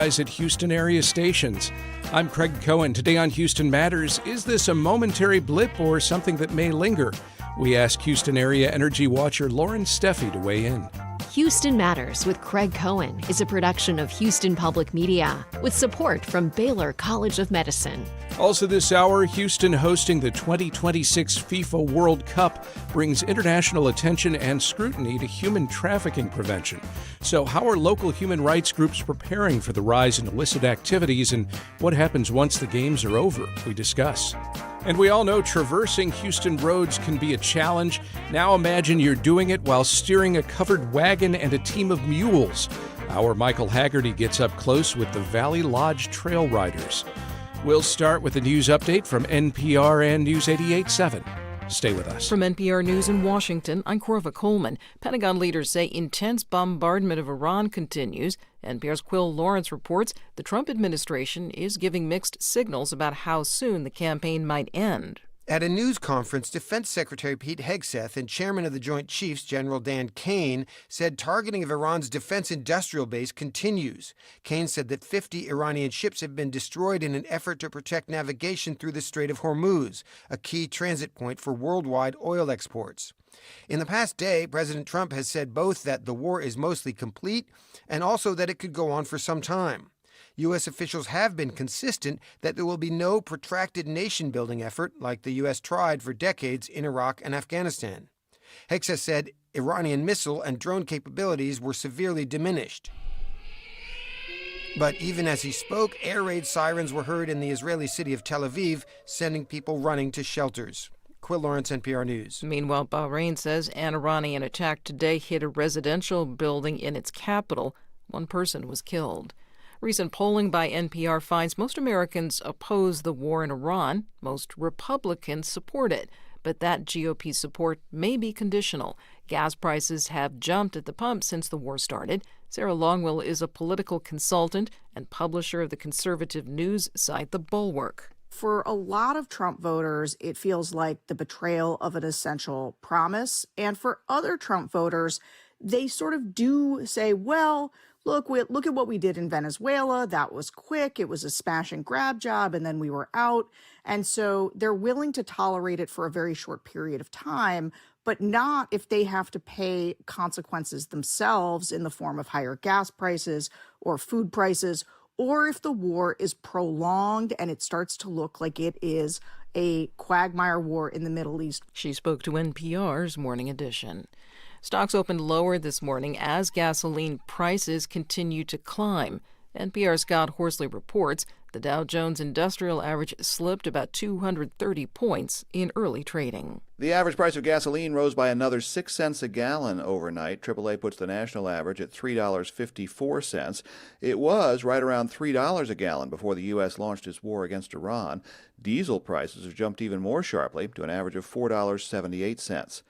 At Houston area stations. I'm Craig Cohen. Today on Houston Matters, is this a momentary blip or something that may linger? We ask Houston area energy watcher Loren Steffy to weigh in. Houston Matters with Craig Cohen is a production of Houston Public Media with support from Baylor College of Medicine. Also this hour, Houston hosting the 2026 FIFA World Cup brings international attention and scrutiny to human trafficking prevention. So how are local human rights groups preparing for the rise in illicit activities, and what happens once the games are over? We discuss. And we all know traversing Houston roads can be a challenge. Now imagine you're doing it while steering a covered wagon and a team of mules. Our Michael Haggerty gets up close with the Valley Lodge Trail Riders. We'll start with a news update from NPR and News 88.7. Stay with us. From NPR News in Washington, I'm Corva Coleman. Pentagon leaders say intense bombardment of Iran continues. NPR's Quill Lawrence reports the Trump administration is giving mixed signals about how soon the campaign might end. At a news conference, Defense Secretary Pete Hegseth and Chairman of the Joint Chiefs, General Dan Kane, said targeting of Iran's defense industrial base continues. Kane said that 50 Iranian ships have been destroyed in an effort to protect navigation through the Strait of Hormuz, a key transit point for worldwide oil exports. In the past day, President Trump has said both that the war is mostly complete and also that it could go on for some time. U.S. officials have been consistent that there will be no protracted nation-building effort like the U.S. tried for decades in Iraq and Afghanistan. Hegseth said Iranian missile and drone capabilities were severely diminished. But even as he spoke, air raid sirens were heard in the Israeli city of Tel Aviv, sending people running to shelters. Quill Lawrence, NPR News. Meanwhile, Bahrain says an Iranian attack today hit a residential building in its capital. One person was killed. Recent polling by NPR finds most Americans oppose the war in Iran. Most Republicans support it. But that GOP support may be conditional. Gas prices have jumped at the pump since the war started. Sarah Longwell is a political consultant and publisher of the conservative news site The Bulwark. For a lot of Trump voters, it feels like the betrayal of an essential promise. And for other Trump voters, they sort of do say, well, look at what we did in Venezuela. That was quick. It was a smash and grab job, and then we were out. And so they're willing to tolerate it for a very short period of time, but not if they have to pay consequences themselves in the form of higher gas prices or food prices, or if the war is prolonged and it starts to look like it is a quagmire war in the Middle East. She spoke to NPR's Morning Edition. Stocks opened lower this morning as gasoline prices continue to climb. NPR's Scott Horsley reports the Dow Jones Industrial Average slipped about 230 points in early trading. The average price of gasoline rose by another 6 cents a gallon overnight. AAA puts the national average at $3.54. It was right around $3 a gallon before the U.S. launched its war against Iran. Diesel prices have jumped even more sharply to an average of $4.78.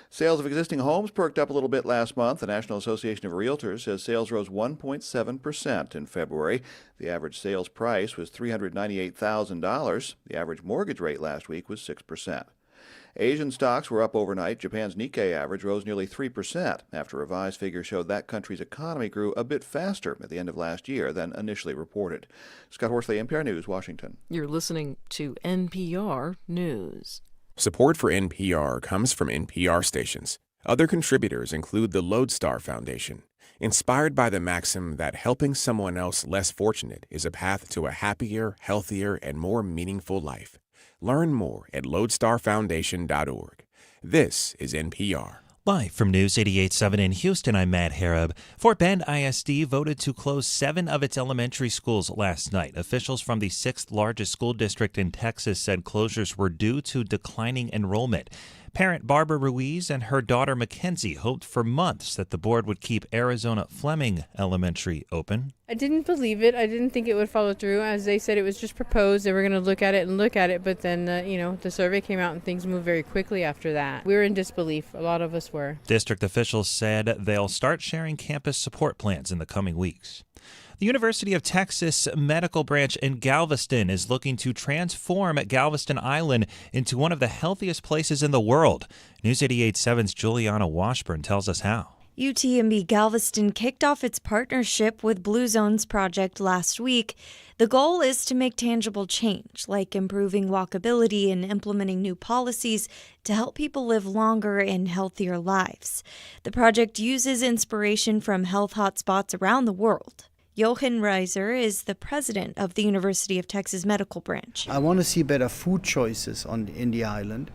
Sales of existing homes perked up a little bit last month. The National Association of Realtors says sales rose 1.7% in February. The average sales price was $398,000. The average mortgage rate last week was 6%. Asian stocks were up overnight. Japan's Nikkei average rose nearly 3% after revised figures showed that country's economy grew a bit faster at the end of last year than initially reported. Scott Horsley, NPR News, Washington. You're listening to NPR News. Support for NPR comes from NPR stations. Other contributors include the Lodestar Foundation, inspired by the maxim that helping someone else less fortunate is a path to a happier, healthier, and more meaningful life. Learn more at lodestarfoundation.org. This is NPR. Live from News 88.7 in Houston, I'm Matt Harab. Fort Bend ISD voted to close 7 of its elementary schools last night. Officials from the 6th largest school district in Texas said closures were due to declining enrollment. Parent Barbara Ruiz and her daughter Mackenzie hoped for months that the board would keep Arizona Fleming Elementary open. I didn't believe it. I didn't think it would follow through. As they said, it was just proposed. They were going to look at it, but then, the survey came out and things moved very quickly after that. We were in disbelief. A lot of us were. District officials said they'll start sharing campus support plans in the coming weeks. The University of Texas Medical Branch in Galveston is looking to transform Galveston Island into one of the healthiest places in the world. News 88.7's Juliana Washburn tells us how. UTMB Galveston kicked off its partnership with Blue Zones Project last week. The goal is to make tangible change, like improving walkability and implementing new policies to help people live longer and healthier lives. The project uses inspiration from health hotspots around the world. Jochen Reiser is the president of the University of Texas Medical Branch. I want to see better food choices in the island.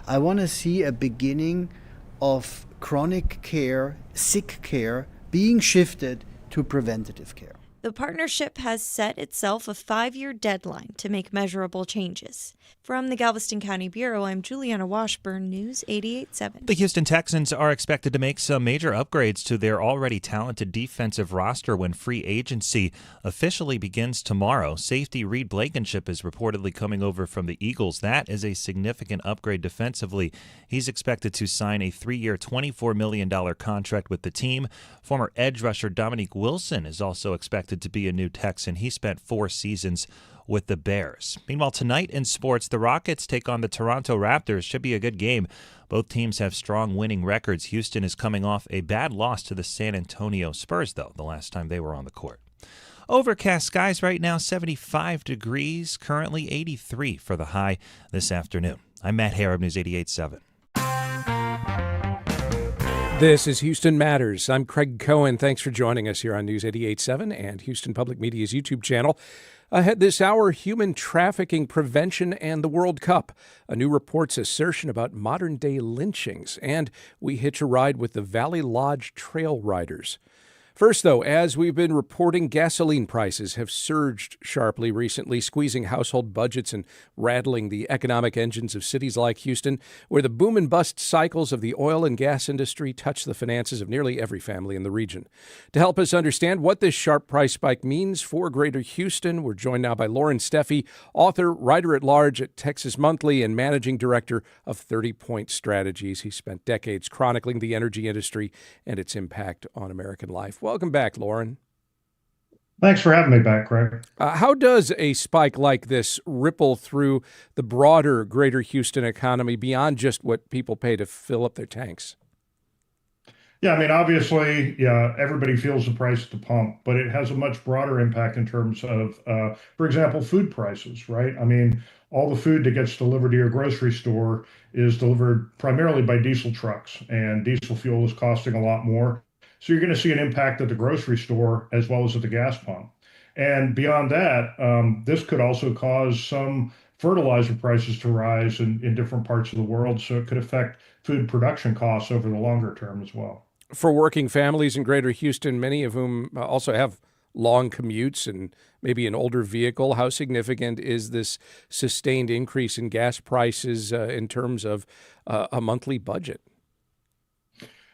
I want to see a beginning of chronic care, sick care, being shifted to preventative care. The partnership has set itself a 5-year deadline to make measurable changes. From the Galveston County Bureau, I'm Juliana Washburn, News 88.7. The Houston Texans are expected to make some major upgrades to their already talented defensive roster when free agency officially begins tomorrow. Safety Reed Blankenship is reportedly coming over from the Eagles. That is a significant upgrade defensively. He's expected to sign a 3-year, $24 million contract with the team. Former edge rusher Dominique Wilson is also expected to be a new Texan. He spent 4 seasons with the Bears. Meanwhile, tonight in sports, the Rockets take on the Toronto Raptors. Should be a good game. Both teams have strong winning records. Houston is coming off a bad loss to the San Antonio Spurs, though, the last time they were on the court. Overcast skies right now, 75 degrees, currently 83 for the high this afternoon. I'm Matt Harrop, News 88.7. This is Houston Matters. I'm Craig Cohen. Thanks for joining us here on News 88.7 and Houston Public Media's YouTube channel. Ahead this hour, human trafficking prevention and the World Cup. A new report's assertion about modern-day lynchings. And we hitch a ride with the Valley Lodge Trail Riders. First, though, as we've been reporting, gasoline prices have surged sharply recently, squeezing household budgets and rattling the economic engines of cities like Houston, where the boom and bust cycles of the oil and gas industry touch the finances of nearly every family in the region. To help us understand what this sharp price spike means for Greater Houston, we're joined now by Loren Steffy, author, writer-at-large at Texas Monthly, and managing director of 30 Point Strategies. He spent decades chronicling the energy industry and its impact on American life. Welcome back, Loren. Thanks for having me back, Craig. How does a spike like this ripple through the broader Greater Houston economy beyond just what people pay to fill up their tanks? Yeah, I mean, obviously, everybody feels the price at the pump, but it has a much broader impact in terms of, for example, food prices, right? I mean, all the food that gets delivered to your grocery store is delivered primarily by diesel trucks, and diesel fuel is costing a lot more. So you're going to see an impact at the grocery store as well as at the gas pump. And beyond that, this could also cause some fertilizer prices to rise in different parts of the world. So it could affect food production costs over the longer term as well. For working families in Greater Houston, many of whom also have long commutes and maybe an older vehicle, how significant is this sustained increase in gas prices in terms of a monthly budget?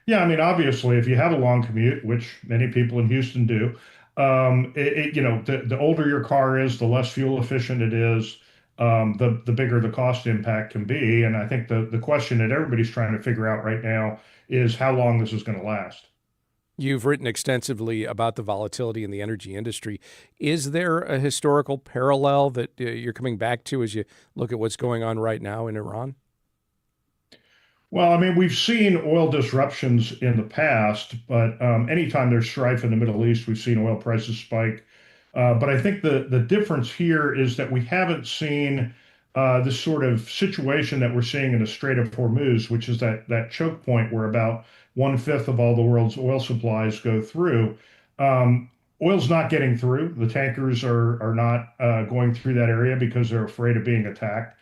Yeah, I mean, obviously, if you have a long commute, which many people in Houston do, the older your car is, the less fuel efficient it is, the bigger the cost impact can be. And I think the question that everybody's trying to figure out right now is how long this is going to last. You've written extensively about the volatility in the energy industry. Is there a historical parallel that you're coming back to as you look at what's going on right now in Iran? Well, I mean, we've seen oil disruptions in the past, but anytime there's strife in the Middle East, we've seen oil prices spike. But I think the difference here is that we haven't seen this sort of situation that we're seeing in the Strait of Hormuz, which is that choke point where about 1/5 of all the world's oil supplies go through. Oil's not getting through. The tankers are not going through that area because they're afraid of being attacked.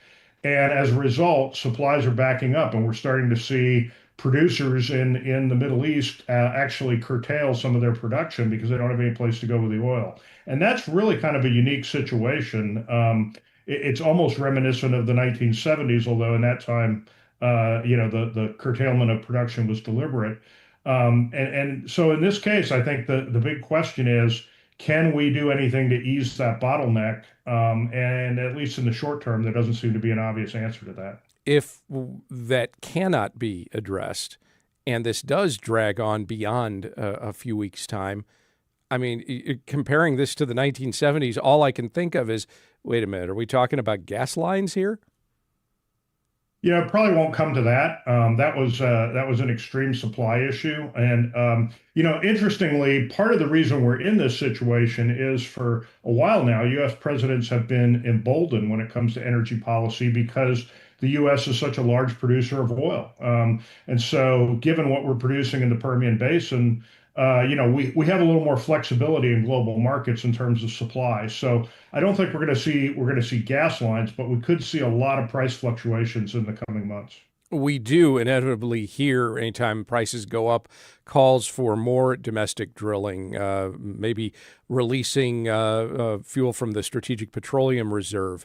And as a result, supplies are backing up, and we're starting to see producers in the Middle East actually curtail some of their production because they don't have any place to go with the oil. And that's really kind of a unique situation. It's almost reminiscent of the 1970s, although in that time, the curtailment of production was deliberate. And so in this case, I think the big question is, can we do anything to ease that bottleneck? And at least in the short term, there doesn't seem to be an obvious answer to that. If that cannot be addressed, and this does drag on beyond a few weeks' time, I mean, comparing this to the 1970s, all I can think of is, wait a minute, are we talking about gas lines here? It probably won't come to that. That was an extreme supply issue, and interestingly, part of the reason we're in this situation is for a while now, U.S. presidents have been emboldened when it comes to energy policy because the U.S. is such a large producer of oil, and so given what we're producing in the Permian Basin, we have a little more flexibility in global markets in terms of supply. So I don't think we're going to see gas lines, but we could see a lot of price fluctuations in the coming months. We do inevitably hear anytime prices go up calls for more domestic drilling, maybe releasing fuel from the Strategic Petroleum Reserve.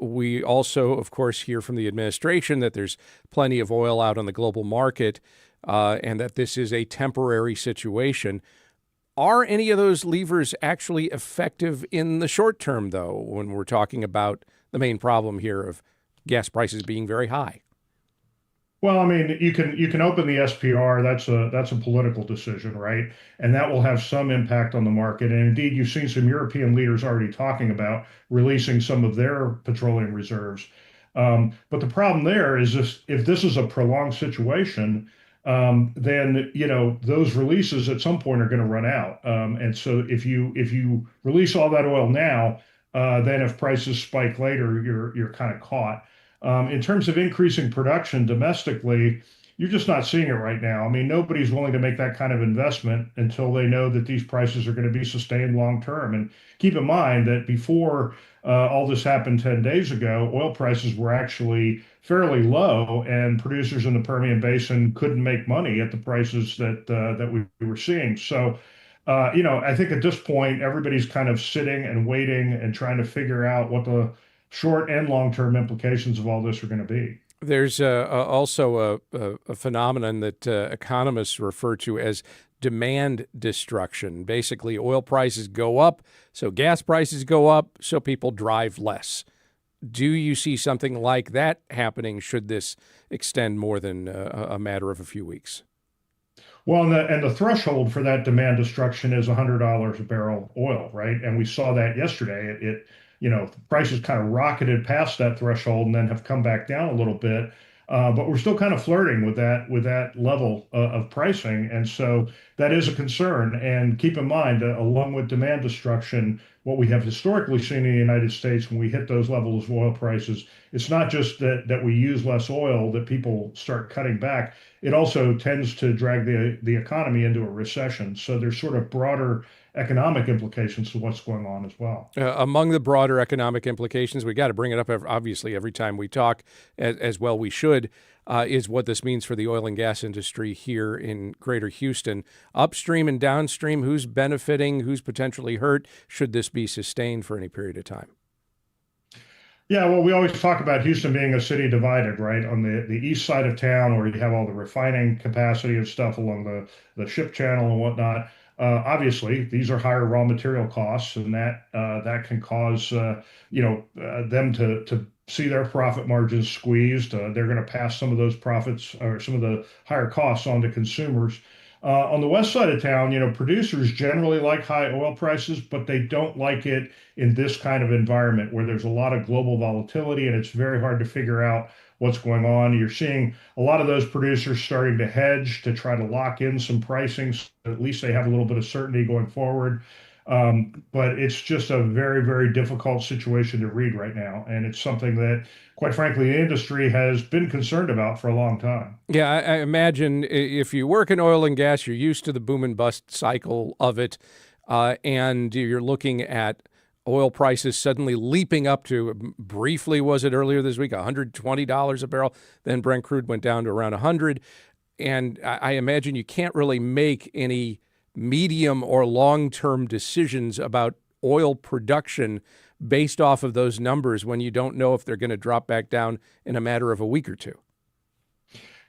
We also, of course, hear from the administration that there's plenty of oil out on the global market, and that this is a temporary situation. Are any of those levers actually effective in the short term, though, when we're talking about the main problem here of gas prices being very high? Well, I mean, you can open the SPR. That's a political decision, right? And that will have some impact on the market. And indeed, you've seen some European leaders already talking about releasing some of their petroleum reserves. But the problem there is if this is a prolonged situation, then those releases at some point are going to run out. And so if you release all that oil now, then if prices spike later, you're kind of caught. In terms of increasing production domestically, you're just not seeing it right now. I mean, nobody's willing to make that kind of investment until they know that these prices are going to be sustained long term. And keep in mind that before all this happened 10 days ago, oil prices were actually fairly low, and producers in the Permian Basin couldn't make money at the prices that we were seeing. So, I think at this point, everybody's kind of sitting and waiting and trying to figure out what the short and long-term implications of all this are going to be. There's also a phenomenon that economists refer to as demand destruction. Basically, oil prices go up, so gas prices go up, so people drive less. Do you see something like that happening should this extend more than a matter of a few weeks? Well, and the threshold for that demand destruction is $100 a barrel oil, right? And we saw that yesterday. Prices kind of rocketed past that threshold and then have come back down a little bit. But we're still kind of flirting with that level of pricing. And so that is a concern. And keep in mind, along with demand destruction, what we have historically seen in the United States when we hit those levels of oil prices, it's not just that we use less oil, that people start cutting back. It also tends to drag the economy into a recession. So there's sort of broader economic implications to what's going on as well. Among the broader economic implications, we got to bring it up obviously every time we talk, as well we should, is what this means for the oil and gas industry here in Greater Houston. Upstream and downstream, who's benefiting, who's potentially hurt, should this be sustained for any period of time? Yeah, well, we always talk about Houston being a city divided, right? On the east side of town, where you have all the refining capacity and stuff along the ship channel and whatnot. Obviously, these are higher raw material costs, and that can cause them to see their profit margins squeezed. They're going to pass some of those profits or some of the higher costs on to consumers. On the west side of town, producers generally like high oil prices, but they don't like it in this kind of environment where there's a lot of global volatility and it's very hard to figure out what's going on. You're seeing a lot of those producers starting to hedge to try to lock in some pricing, so at least they have a little bit of certainty going forward. But it's just a very, very difficult situation to read right now. And it's something that, quite frankly, the industry has been concerned about for a long time. Yeah, I imagine if you work in oil and gas, you're used to the boom and bust cycle of it, and you're looking at oil prices suddenly leaping up to, briefly was it earlier this week, $120 a barrel. Then Brent crude went down to around 100. And I imagine you can't really make any medium or long-term decisions about oil production based off of those numbers when you don't know if they're going to drop back down in a matter of a week or two.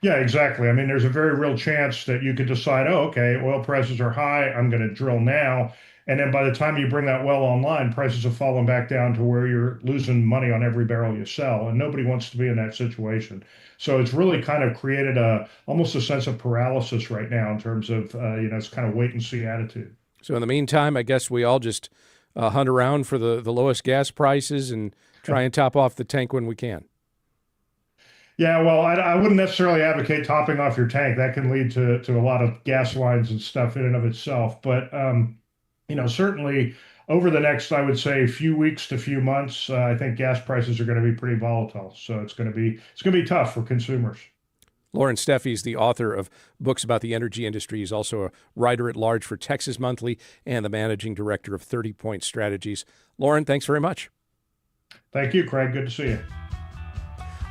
Yeah, exactly. I mean, there's a very real chance that you could decide, oh, okay, oil prices are high, I'm going to drill now. And then by the time you bring that well online, prices have fallen back down to where you're losing money on every barrel you sell. And nobody wants to be in that situation. So it's really kind of created almost a sense of paralysis right now in terms of, it's kind of wait and see attitude. So in the meantime, I guess we all just hunt around for the lowest gas prices and try and top off the tank when we can. Yeah, well, I wouldn't necessarily advocate topping off your tank. That can lead to a lot of gas lines and stuff in and of itself. But certainly over the next, I would say, few weeks to few months, I think gas prices are going to be pretty volatile. So it's going to be tough for consumers. Loren Steffy is the author of books about the energy industry. He's also a writer at large for Texas Monthly and the managing director of 30 Point Strategies. Loren, thanks very much. Thank you, Craig. Good to see you.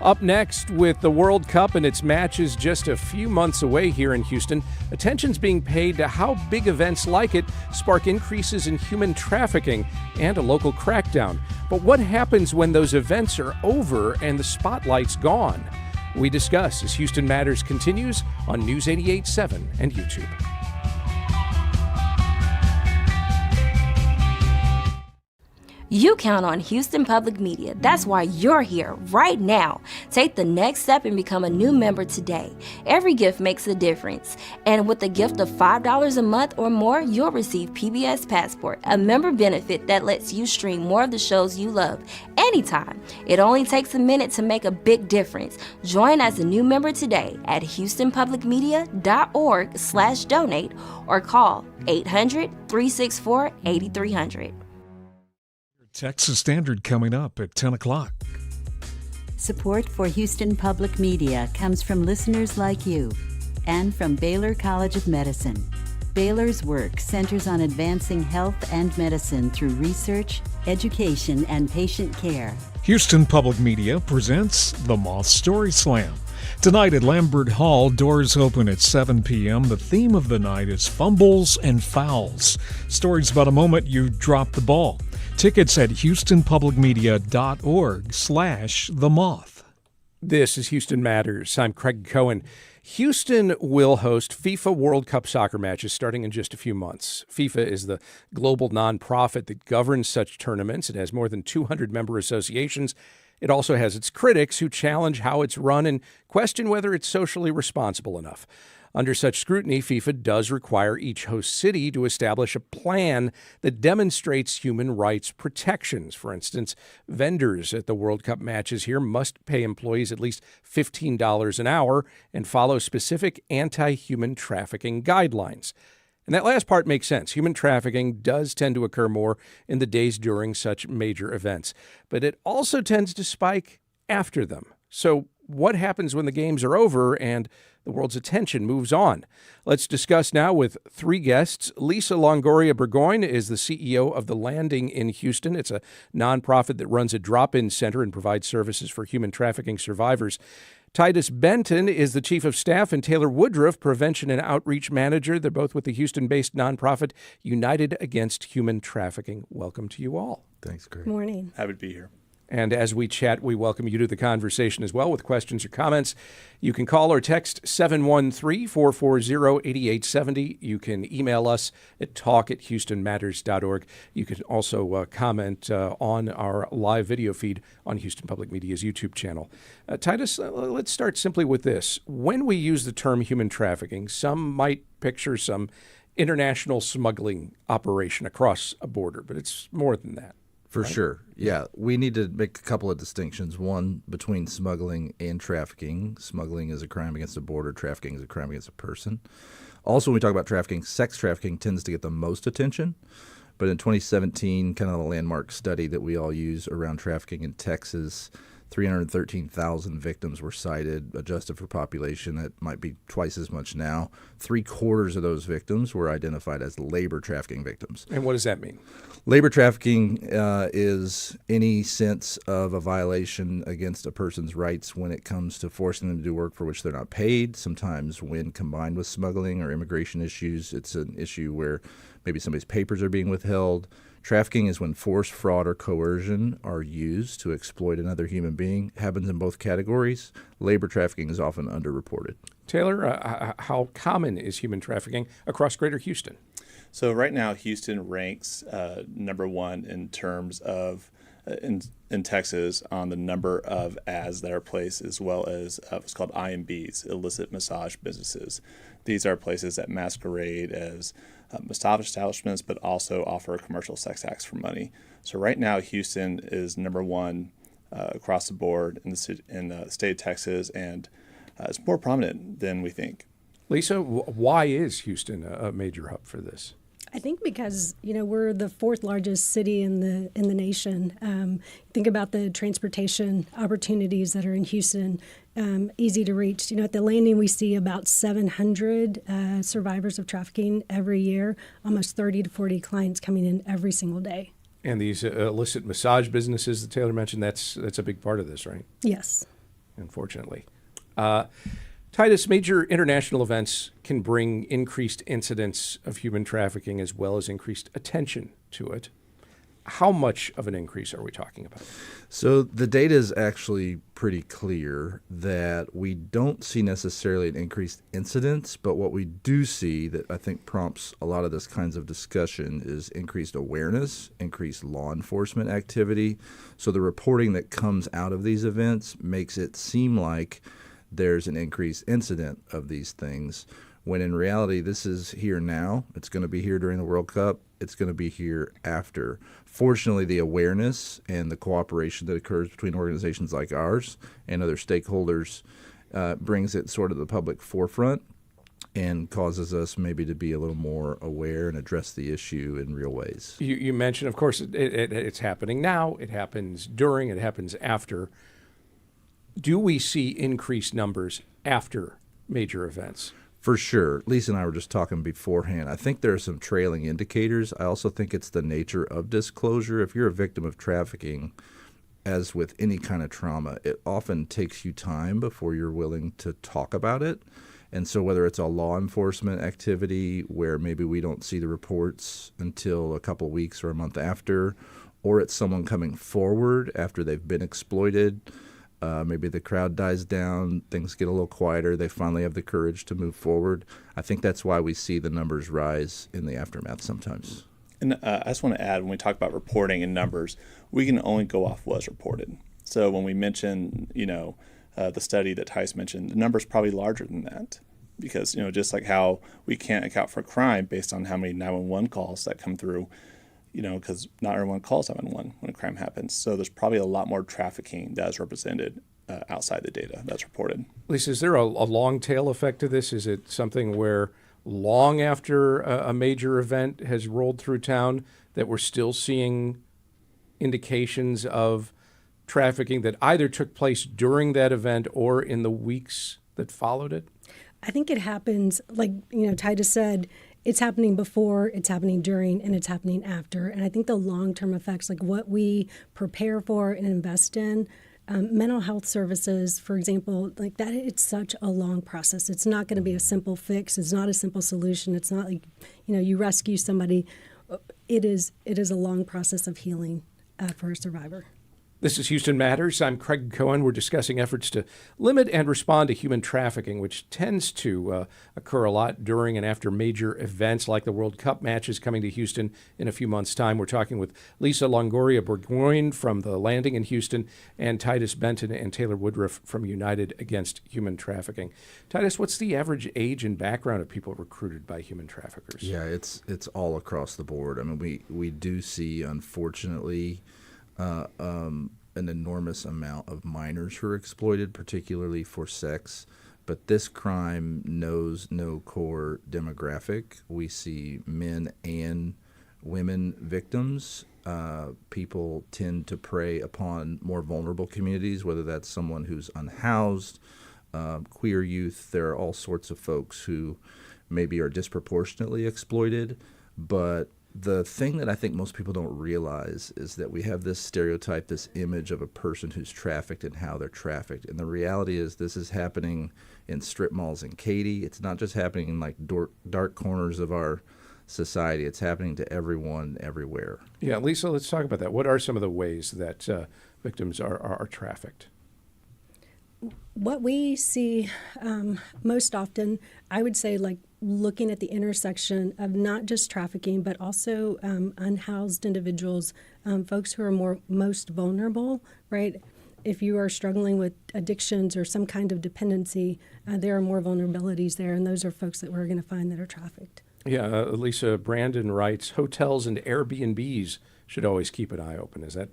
Up next, with the World Cup and its matches just a few months away here in Houston, attention's being paid to how big events like it spark increases in human trafficking and a local crackdown. But what happens when those events are over and the spotlight's gone? We discuss as Houston Matters continues on News 88.7 and YouTube. You count on Houston Public Media. That's why you're here right now. Take the next step and become a new member today. Every gift makes a difference. And with a gift of $5 a month or more, you'll receive PBS Passport, a member benefit that lets you stream more of the shows you love anytime. It only takes a minute to make a big difference. Join as a new member today at houstonpublicmedia.org/donate or call 800-364-8300. Texas Standard coming up at 10 o'clock. Support for Houston Public Media comes from listeners like you and from Baylor College of Medicine. Baylor's work centers on advancing health and medicine through research, education, and patient care. Houston Public Media presents The Moth Story Slam. Tonight at Lambert Hall, doors open at 7 p.m. The theme of the night is fumbles and fouls. Stories about a moment you dropped the ball. Tickets at houstonpublicmedia.org/themoth. This is Houston Matters. I'm Craig Cohen. Houston will host FIFA World Cup soccer matches starting in just a few months. FIFA is the global nonprofit that governs such tournaments. It has more than 200 member associations. It also has its critics who challenge how it's run and question whether it's socially responsible enough. Under such scrutiny, FIFA does require each host city to establish a plan that demonstrates human rights protections. For instance, vendors at the World Cup matches here must pay employees at least $15 an hour and follow specific anti-human trafficking guidelines. And that last part makes sense. Human trafficking does tend to occur more in the days during such major events, but it also tends to spike after them. So what happens when the games are over and the world's attention moves on? Let's discuss now with three guests. Lisa Longoria Bourgoyne is the CEO of The Landing in Houston. It's a nonprofit that runs a drop-in center and provides services for human trafficking survivors. Titus Benton is the chief of staff, and Taylor Woodruff, prevention and outreach manager. They're both with the Houston-based nonprofit United Against Human Trafficking. Welcome to you all. Thanks, Greg. Morning. Happy to be here. And as we chat, we welcome you to the conversation as well with questions or comments. You can call or text 713-440-8870. You can email us at talk@houstonmatters.org. You can also comment on our live video feed on Houston Public Media's YouTube channel. Titus, let's start simply with this. When we use the term human trafficking, some might picture some international smuggling operation across a border, but it's more than that. For sure. Yeah. We need to make a couple of distinctions. One, between smuggling and trafficking. Smuggling is a crime against a border. Trafficking is a crime against a person. Also, when we talk about trafficking, sex trafficking tends to get the most attention. But in 2017, kind of a landmark study that we all use around trafficking in Texas, 313,000 victims were cited, adjusted for population. That might be twice as much now. 3/4 of those victims were identified as labor trafficking victims. And what does that mean? Labor trafficking is any sense of a violation against a person's rights when it comes to forcing them to do work for which they're not paid. Sometimes when combined with smuggling or immigration issues, it's an issue where maybe somebody's papers are being withheld. Trafficking is when force, fraud, or coercion are used to exploit another human being. It happens in both categories. Labor trafficking is often underreported. Taylor, how common is human trafficking across Greater Houston? So right now, Houston ranks number one in terms of in Texas on the number of ads that are placed, as well as what's called IMBs, illicit massage businesses. These are places that masquerade as massage establishments, but also offer commercial sex acts for money. So right now, Houston is number one across the board in the state of Texas, and it's more prominent than we think. Lisa, why is Houston a major hub for this? I think because we're the fourth largest city in the nation. Think about the transportation opportunities that are in Houston, easy to reach. At the landing we see about 700 survivors of trafficking every year, almost 30 to 40 clients coming in every single day. And these illicit massage businesses that Taylor mentioned, that's a big part of this, right? Yes. Unfortunately. Titus, major international events can bring increased incidents of human trafficking as well as increased attention to it. How much of an increase are we talking about? So the data is actually pretty clear that we don't see necessarily an increased incidence, but what we do see that I think prompts a lot of this kinds of discussion is increased awareness, increased law enforcement activity. So the reporting that comes out of these events makes it seem like there's an increased incident of these things, when in reality, this is here now. It's going to be here during the World Cup. It's going to be here after. Fortunately, the awareness and the cooperation that occurs between organizations like ours and other stakeholders brings it sort of the public forefront and causes us maybe to be a little more aware and address the issue in real ways. You mentioned, of course, it's happening now. It happens during. It happens after. Do we see increased numbers after major events? For sure. Lisa and I were just talking beforehand. I think there are some trailing indicators. I also think it's the nature of disclosure. If you're a victim of trafficking, as with any kind of trauma, it often takes you time before you're willing to talk about it. And so whether it's a law enforcement activity where maybe we don't see the reports until a couple weeks or a month after, or it's someone coming forward after they've been exploited, maybe the crowd dies down, things get a little quieter, they finally have the courage to move forward. I think that's why we see the numbers rise in the aftermath sometimes. And I just want to add, when we talk about reporting and numbers, we can only go off what's reported. So when we mention, the study that Titus mentioned, the number's probably larger than that. Because, just like how we can't account for crime based on how many 911 calls that come through, because not everyone calls 911 when a crime happens. So there's probably a lot more trafficking that is represented outside the data that's reported. Lisa, is there a long tail effect to this? Is it something where long after a major event has rolled through town that we're still seeing indications of trafficking that either took place during that event or in the weeks that followed it? I think it happens, like Titus said, it's happening before, it's happening during, and it's happening after. And I think the long-term effects, like what we prepare for and invest in, mental health services, for example, like that, it's such a long process. It's not going to be a simple fix. It's not a simple solution. It's not like, you rescue somebody. It is a long process of healing for a survivor. This is Houston Matters. I'm Craig Cohen. We're discussing efforts to limit and respond to human trafficking, which tends to occur a lot during and after major events like the World Cup matches coming to Houston in a few months' time. We're talking with Lisa Longoria Bourgoyne from the Landing in Houston and Titus Benton and Taylor Woodruff from United Against Human Trafficking. Titus, what's the average age and background of people recruited by human traffickers? Yeah, it's all across the board. I mean, we do see, unfortunately, an enormous amount of minors who are exploited, particularly for sex. But this crime knows no core demographic. We see men and women victims. People tend to prey upon more vulnerable communities, whether that's someone who's unhoused, queer youth. There are all sorts of folks who maybe are disproportionately exploited, but the thing that I think most people don't realize is that we have this stereotype, this image of a person who's trafficked and how they're trafficked. And the reality is this is happening in strip malls in Katy. It's not just happening in like dark corners of our society. It's happening to everyone, everywhere. Yeah, Lisa, let's talk about that. What are some of the ways that victims are trafficked? What we see most often, I would say, like looking at the intersection of not just trafficking, but also unhoused individuals, folks who are most vulnerable, right? If you are struggling with addictions or some kind of dependency, there are more vulnerabilities there, and those are folks that we're going to find that are trafficked. Yeah, Lisa, Brandon writes, hotels and Airbnbs should always keep an eye open. Is that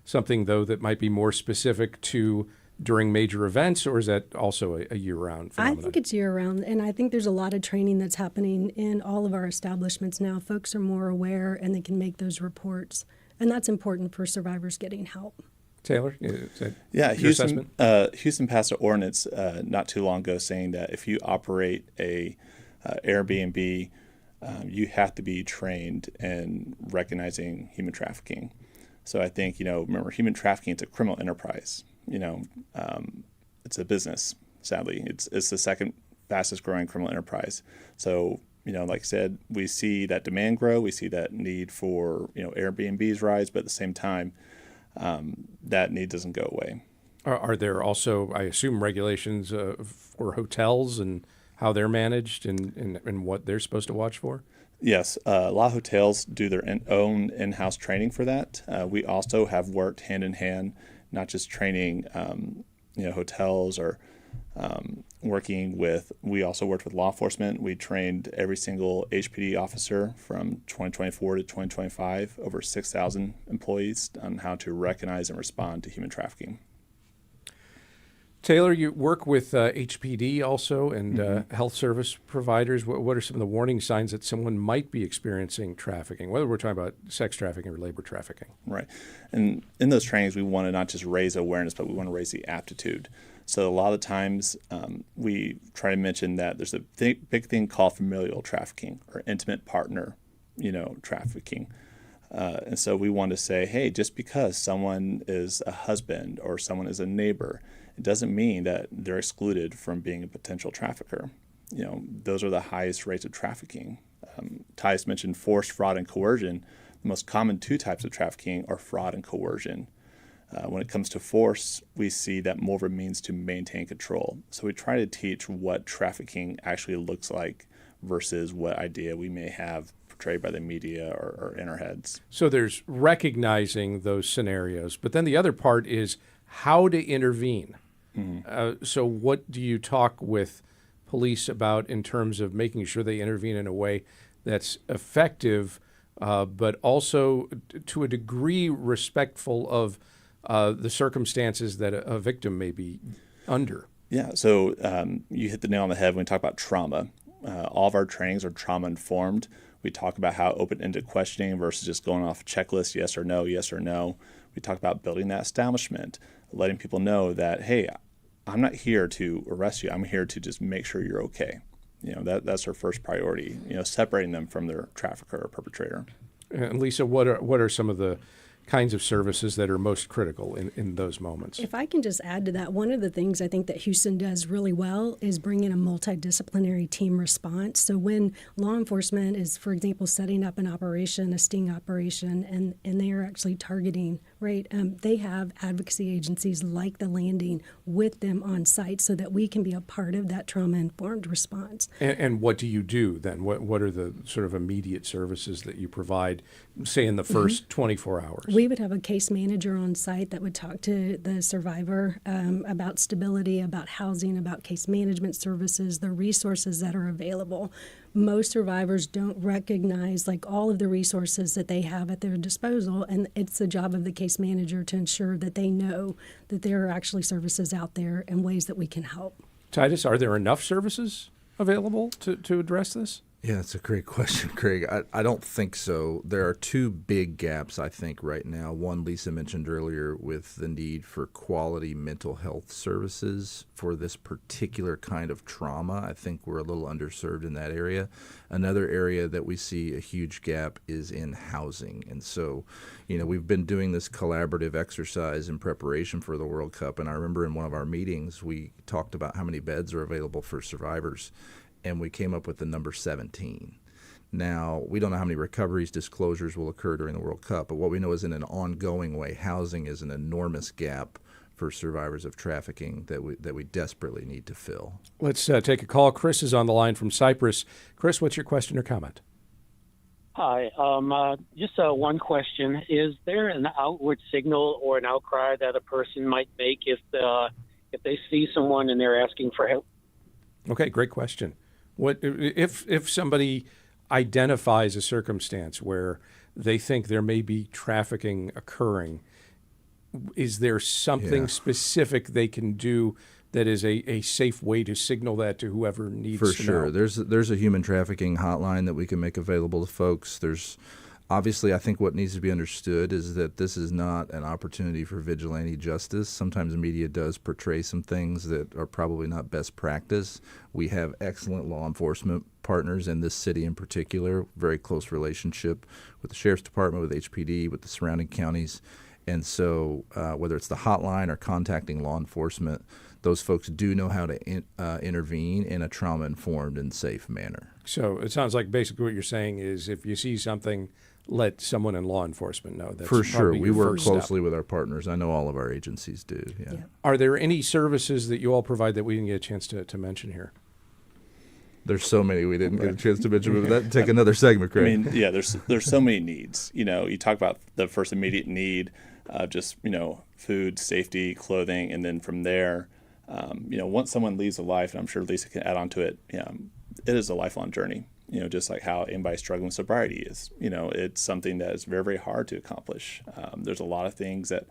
something, though, that might be more specific to during major events, or is that also a year-round phenomenon? I think it's year-round, and I think there's a lot of training that's happening in all of our establishments now. Folks are more aware, and they can make those reports, and that's important for survivors getting help. Taylor, is that your assessment? Houston passed an ordinance not too long ago saying that if you operate a Airbnb, you have to be trained in recognizing human trafficking. So I think, remember, human trafficking, it's a criminal enterprise. It's a business, sadly. It's the second fastest growing criminal enterprise. So, like I said, we see that demand grow. We see that need for, Airbnbs rise, but at the same time, that need doesn't go away. Are there also, I assume, regulations for hotels and how they're managed and what they're supposed to watch for? Yes, a lot of hotels do their own in-house training for that. We also have worked hand in hand, not just training, hotels or we also worked with law enforcement. We trained every single HPD officer from 2024 to 2025, over 6,000 employees, on how to recognize and respond to human trafficking. Taylor, you work with HPD also and health service providers. What are some of the warning signs that someone might be experiencing trafficking, whether we're talking about sex trafficking or labor trafficking? Right. And in those trainings, we want to not just raise awareness, but we want to raise the aptitude. So a lot of times we try to mention that there's a big thing called familial trafficking or intimate partner, trafficking. And so we want to say, hey, just because someone is a husband or someone is a neighbor, it doesn't mean that they're excluded from being a potential trafficker. Those are the highest rates of trafficking. Titus mentioned force, fraud, and coercion. The most common two types of trafficking are fraud and coercion. When it comes to force, we see that more of a means to maintain control. So we try to teach what trafficking actually looks like versus what idea we may have portrayed by the media or in our heads. So there's recognizing those scenarios, but then the other part is how to intervene. So what do you talk with police about in terms of making sure they intervene in a way that's effective, but also to a degree respectful of the circumstances that a victim may be under? Yeah, so you hit the nail on the head when we talk about trauma. All of our trainings are trauma-informed. We talk about how open-ended questioning versus just going off a checklist, yes or no, yes or no. We talk about building that establishment, letting people know that, hey, I'm not here to arrest you. I'm here to just make sure you're okay. That's our first priority, separating them from their trafficker or perpetrator. And Lisa, what are some of the kinds of services that are most critical in those moments? If I can just add to that, one of the things I think that Houston does really well is bring in a multidisciplinary team response. So when law enforcement is, for example, setting up an operation, a sting operation, and they are actually targeting, right, they have advocacy agencies like the Landing with them on site so that we can be a part of that trauma-informed response. And what do you do then? What are the sort of immediate services that you provide, say, in the first 24 hours? We would have a case manager on site that would talk to the survivor about stability, about housing, about case management services, the resources that are available. Most survivors don't recognize all of the resources that they have at their disposal, and it's the job of the case manager to ensure that they know that there are actually services out there and ways that we can help. Titus, are there enough services available to address this? Yeah, it's a great question, Craig. I don't think so. There are two big gaps, I think, right now. One, Lisa mentioned earlier, with the need for quality mental health services for this particular kind of trauma. I think we're a little underserved in that area. Another area that we see a huge gap is in housing. And so, we've been doing this collaborative exercise in preparation for the World Cup. And I remember in one of our meetings, we talked about how many beds are available for survivors, and we came up with the number 17. Now, we don't know how many recoveries, disclosures will occur during the World Cup, but what we know is in an ongoing way, housing is an enormous gap for survivors of trafficking that we desperately need to fill. Let's take a call. Chris is on the line from Cyprus. Chris, what's your question or comment? Hi. Just one question. Is there an outward signal or an outcry that a person might make if they see someone and they're asking for help? Okay, great question. What if somebody identifies a circumstance where they think there may be trafficking occurring. Is there something specific they can do that is a safe way to signal that to whoever needs to know? For sure. There's a human trafficking hotline that we can make available to folks. There's obviously, I think what needs to be understood is that this is not an opportunity for vigilante justice. Sometimes the media does portray some things that are probably not best practice. We have excellent law enforcement partners in this city in particular, very close relationship with the Sheriff's Department, with HPD, with the surrounding counties. And so whether it's the hotline or contacting law enforcement, those folks do know how to intervene in a trauma-informed and safe manner. So it sounds like basically what you're saying is if you see something, let someone in law enforcement know. That's for sure. We work closely step. with our partners. I know all of our agencies do. Yeah. Are there any services that you all provide that we didn't get a chance to mention here? There's so many we didn't get a chance to mention, but that'd take another segment, Craig. I mean, yeah, there's so many needs. You know, you talk about the first immediate need, just, you know, food, safety, clothing, and then from there, you know, once someone leaves a life, and I'm sure Lisa can add on to it, it is a lifelong journey. You know, just like how anybody struggling with sobriety is. You know, it's something that is very, very hard to accomplish. There's a lot of things that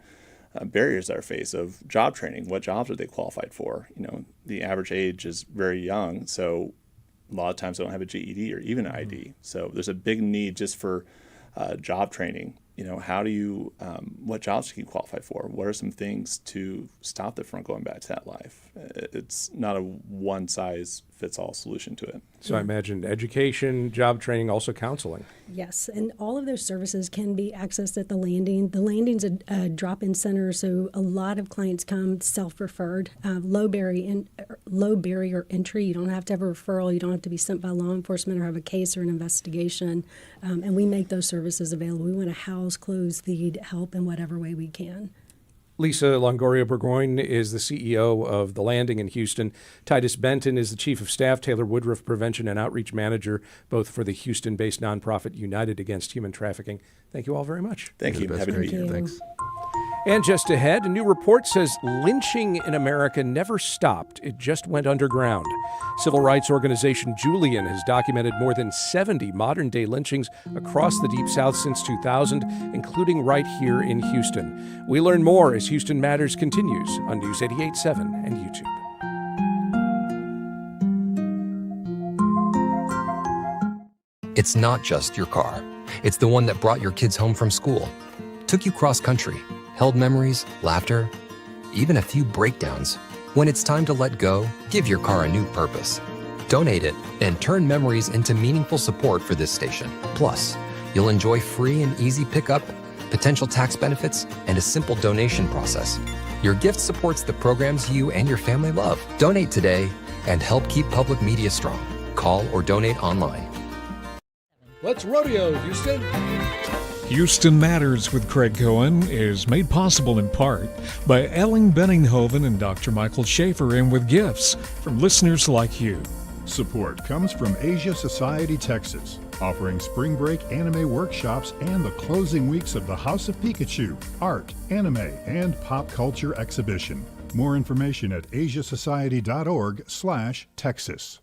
barriers that are faced of job training. What jobs are they qualified for? You know, the average age is very young, so a lot of times they don't have a GED or even an ID. So there's a big need just for job training. You know, how do you, what jobs can you qualify for? What are some things to stop them from going back to that life? It's not a one-size-fits-all solution to it. So I imagine education, job training, also counseling. Yes, and all of those services can be accessed at the landing. The landing's a drop-in center, so a lot of clients come self-referred, low barrier entry. You don't have to have a referral. You don't have to be sent by law enforcement or have a case or an investigation, and we make those services available. We want to house, clothe, feed, help in whatever way we can. Lisa Longoria Bourgoyne is the CEO of The Landing in Houston. Titus Benton is the Chief of Staff, Taylor Woodruff Prevention and Outreach Manager, both for the Houston-based nonprofit United Against Human Trafficking. Thank you all very much. Thank you. Happy to be here. Thanks. And just ahead, a new report says lynching in America never stopped. It just went underground. Civil rights organization JULIAN has documented more than 70 modern-day lynchings across the Deep South since 2000, including right here in Houston. We learn more as Houston Matters continues on News 88.7 and YouTube. It's not just your car. It's the one that brought your kids home from school, took you cross-country, held memories, laughter, even a few breakdowns. When it's time to let go, give your car a new purpose. Donate it and turn memories into meaningful support for this station. Plus, you'll enjoy free and easy pickup, potential tax benefits, and a simple donation process. Your gift supports the programs you and your family love. Donate today and help keep public media strong. Call or donate online. Let's rodeo, Houston. Houston Matters with Craig Cohen is made possible in part by Ellen Benninghoven and Dr. Michael Schaefer, and with gifts from listeners like you. Support comes from Asia Society Texas, offering spring break anime workshops and the closing weeks of the House of Pikachu, art, anime, and pop culture exhibition. More information at asiasociety.org/Texas.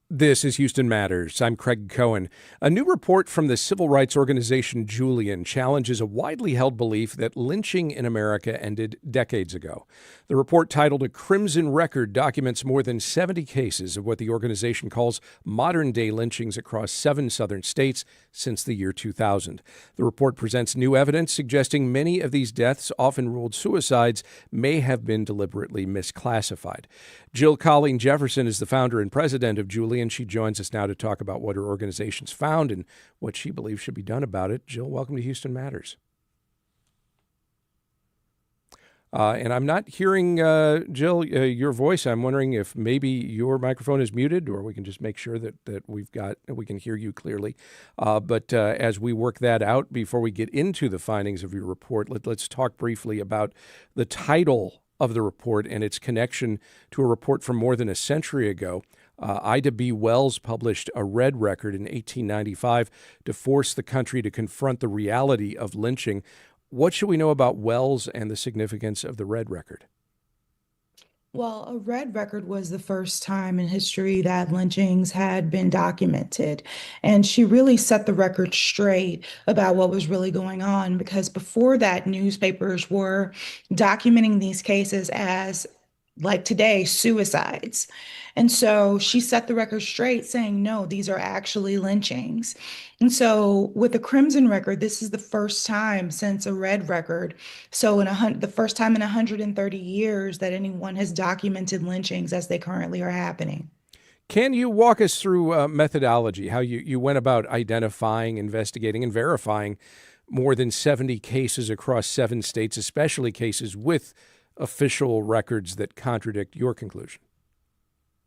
This is Houston Matters. I'm Craig Cohen. A new report from the civil rights organization JULIAN challenges a widely held belief that lynching in America ended decades ago. The report, titled A Crimson Record, documents more than 70 cases of what the organization calls modern-day lynchings across 7 southern states since the year 2000. The report presents new evidence suggesting many of these deaths, often ruled suicides, may have been deliberately misclassified. Collen Jefferson is the founder and president of JULIAN. She joins us now to talk about what her organization's found and what she believes should be done about it. Jill, welcome to Houston Matters. And I'm not hearing, Jill, your voice. I'm wondering if maybe your microphone is muted, or we can just make sure that we can hear you clearly. But as we work that out, before we get into the findings of your report, let's talk briefly about the title of the report and its connection to a report from more than a century ago. Ida B. Wells published a red record in 1895 to force the country to confront the reality of lynching. What should we know about Wells and the significance of the red record? Well, a red record was the first time in history that lynchings had been documented. And she really set the record straight about what was really going on because before that, newspapers were documenting these cases as, like today, suicides. And so she set the record straight, saying, no, these are actually lynchings. And so with the Crimson record, this is the first time since a red record. So the first time in 130 years that anyone has documented lynchings as they currently are happening. Can you walk us through methodology, how you went about identifying, investigating, and verifying more than 70 cases across 7 states, especially cases with official records that contradict your conclusion?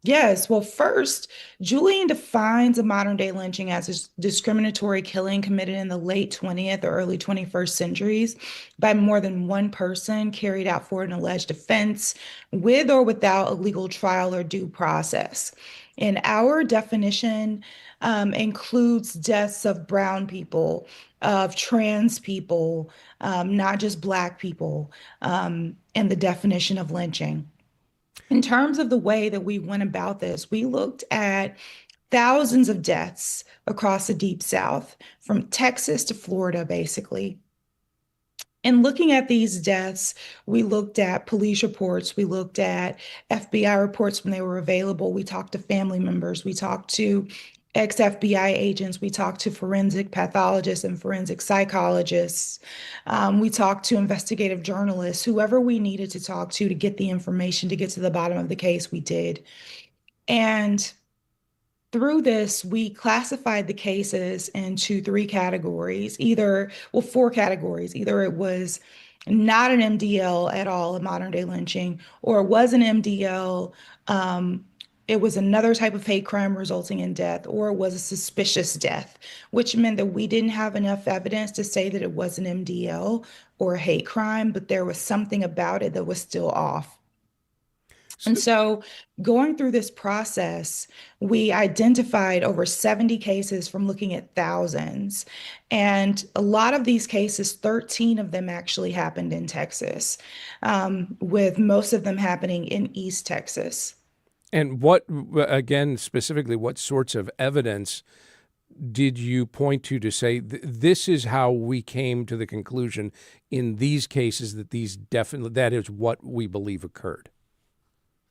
Yes. Well, first, Julian defines a modern day lynching as a discriminatory killing committed in the late 20th or early 21st centuries by more than one person carried out for an alleged offense with or without a legal trial or due process. And our definition includes deaths of brown people, of trans people, not just Black people, in the definition of lynching. In terms of the way that we went about this, we looked at thousands of deaths across the Deep South, from Texas to Florida, basically. And looking at these deaths, we looked at police reports, we looked at FBI reports when they were available, we talked to family members, we talked to ex-FBI agents, we talked to forensic pathologists and forensic psychologists, we talked to investigative journalists, whoever we needed to talk to get the information to get to the bottom of the case, we did. And through this, we classified the cases into 3 categories, 4 categories. Either it was not an MDL at all, a modern day lynching, or it was an MDL, it was another type of hate crime resulting in death, or it was a suspicious death, which meant that we didn't have enough evidence to say that it was an MDL or a hate crime, but there was something about it that was still off. And so going through this process, we identified over 70 cases from looking at thousands. And a lot of these cases, 13 of them actually happened in Texas, with most of them happening in East Texas. And what, again, specifically, what sorts of evidence did you point to say this is how we came to the conclusion in these cases that that is what we believe occurred?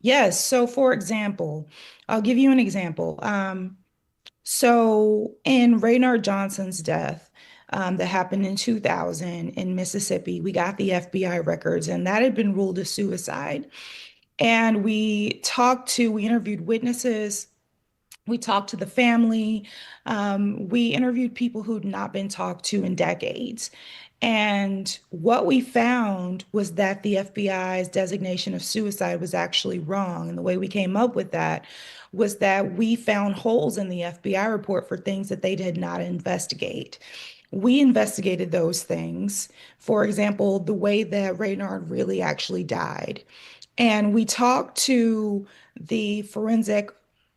Yes. So, for example, I'll give you an example. So in Raynard Johnson's death, that happened in 2000 in Mississippi, we got the FBI records, and that had been ruled a suicide. And we interviewed witnesses, we talked to the family, we interviewed people who'd not been talked to in decades. And what we found was that the FBI's designation of suicide was actually wrong. And the way we came up with that was that we found holes in the FBI report for things that they did not investigate. We investigated those things. For example, the way that Raynard really actually died. And we talked to the forensic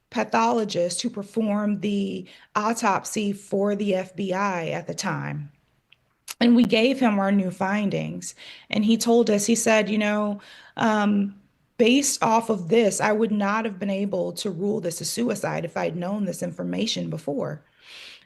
pathologist who performed the autopsy for the FBI at the time. And we gave him our new findings. And he told us, he said, based off of this, I would not have been able to rule this a suicide if I'd known this information before.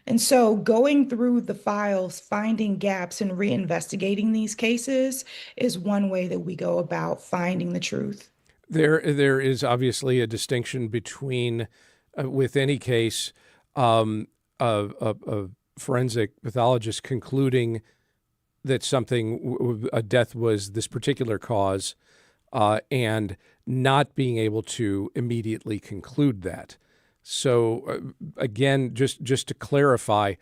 And so going through the files, finding gaps and reinvestigating these cases is one way that we go about finding the truth. There is obviously a distinction between, with any case, a forensic pathologist concluding that a death was this particular cause, and not being able to immediately conclude that. So again, just to clarify,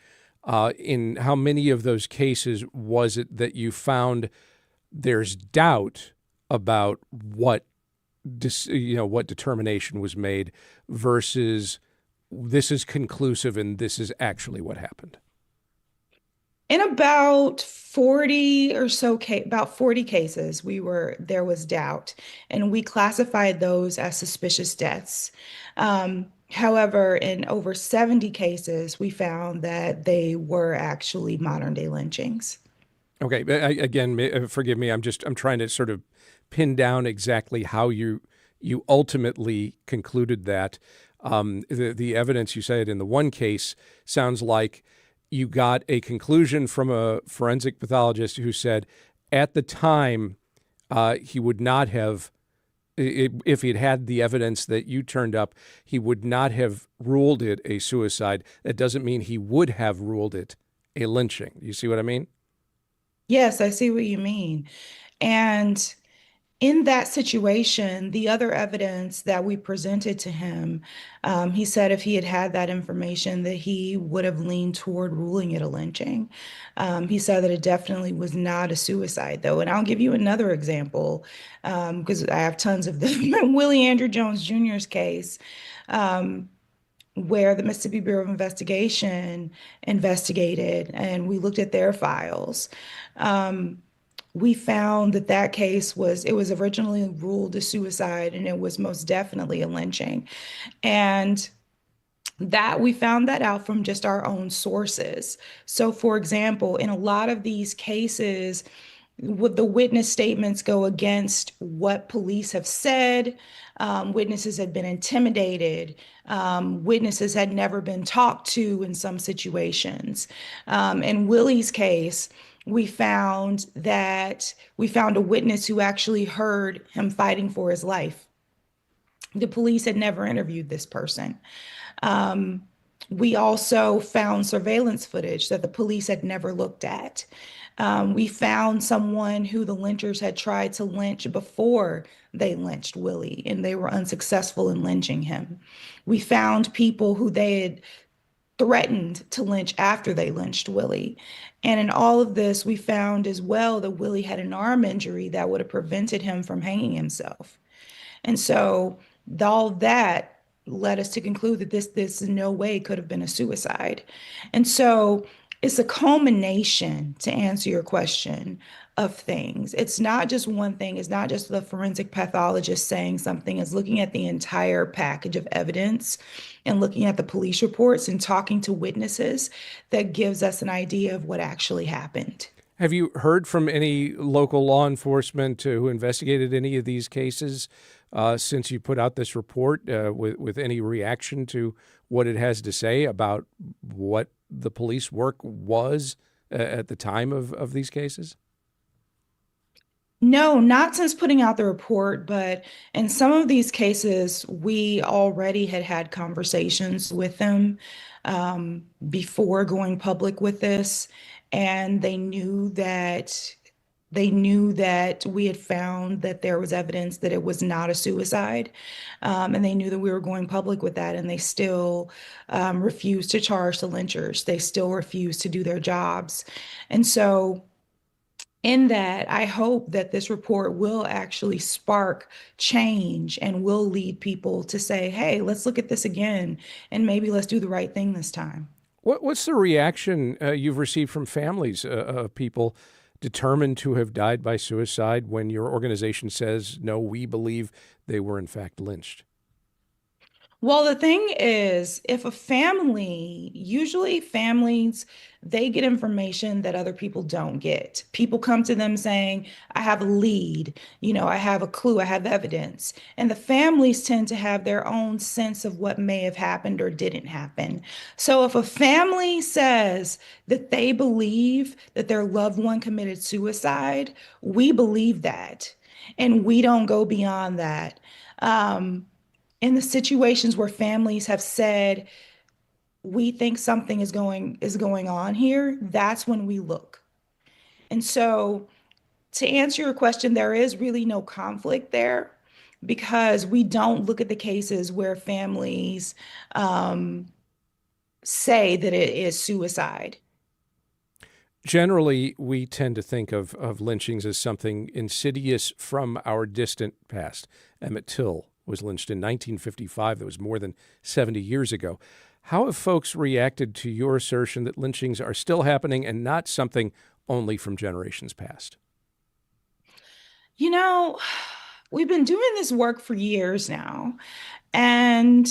in how many of those cases was it that you found there's doubt about what determination was made versus this is conclusive and this is actually what happened? In about 40 or so, about 40 cases, there was doubt, and we classified those as suspicious deaths. However, in over 70 cases, we found that they were actually modern day lynchings. Okay. Again, forgive me. I'm trying to sort of pin down exactly how you you ultimately concluded that the evidence you cited in the one case sounds like you got a conclusion from a forensic pathologist who said at the time he would not have, if he'd had the evidence that you turned up, he would not have ruled it a suicide. That doesn't mean he would have ruled it a lynching. You see what I mean? Yes, I see what you mean. And in that situation, the other evidence that we presented to him, he said if he had had that information, that he would have leaned toward ruling it a lynching. He said that it definitely was not a suicide, though. And I'll give you another example, because I have tons of them. Willie Andrew Jones Jr.'s case, where the Mississippi Bureau of Investigation investigated, and we looked at their files. We found that that case was originally ruled a suicide, and it was most definitely a lynching. And that we found that out from just our own sources. So, for example, in a lot of these cases, would the witness statements go against what police have said? Witnesses had been intimidated. Witnesses had never been talked to in some situations. In Willie's case, we found a witness who actually heard him fighting for his life. The police had never interviewed this person. We also found surveillance footage that the police had never looked at. We found someone who the lynchers had tried to lynch before they lynched Willie, and they were unsuccessful in lynching him. We found people who they had threatened to lynch after they lynched Willie. And in all of this, we found as well that Willie had an arm injury that would have prevented him from hanging himself. And so all that led us to conclude that this in no way could have been a suicide. And so it's a culmination, to answer your question, of things. It's not just one thing. It's not just the forensic pathologist saying something. It's looking at the entire package of evidence and looking at the police reports and talking to witnesses that gives us an idea of what actually happened. Have you heard from any local law enforcement who investigated any of these cases since you put out this report with any reaction to what it has to say about what the police work was at the time of these cases? No, not since putting out the report, but in some of these cases, we already had conversations with them before going public with this, and they knew that we had found that there was evidence that it was not a suicide, and they knew that we were going public with that, and they still refused to charge the lynchers. They still refused to do their jobs, and so in that, I hope that this report will actually spark change and will lead people to say, hey, let's look at this again, and maybe let's do the right thing this time. What's the reaction you've received from families of people determined to have died by suicide when your organization says, no, we believe they were in fact lynched? Well, the thing is, if a family, usually families, they get information that other people don't get. People come to them saying, I have a lead, I have a clue, I have evidence. And the families tend to have their own sense of what may have happened or didn't happen. So if a family says that they believe that their loved one committed suicide, we believe that. And we don't go beyond that. In the situations where families have said, we think something is going on here, that's when we look. And so to answer your question, there is really no conflict there because we don't look at the cases where families say that it is suicide. Generally, we tend to think of lynchings as something insidious from our distant past. Emmett Till was lynched in 1955. That was more than 70 years ago. How have folks reacted to your assertion that lynchings are still happening and not something only from generations past? We've been doing this work for years now, and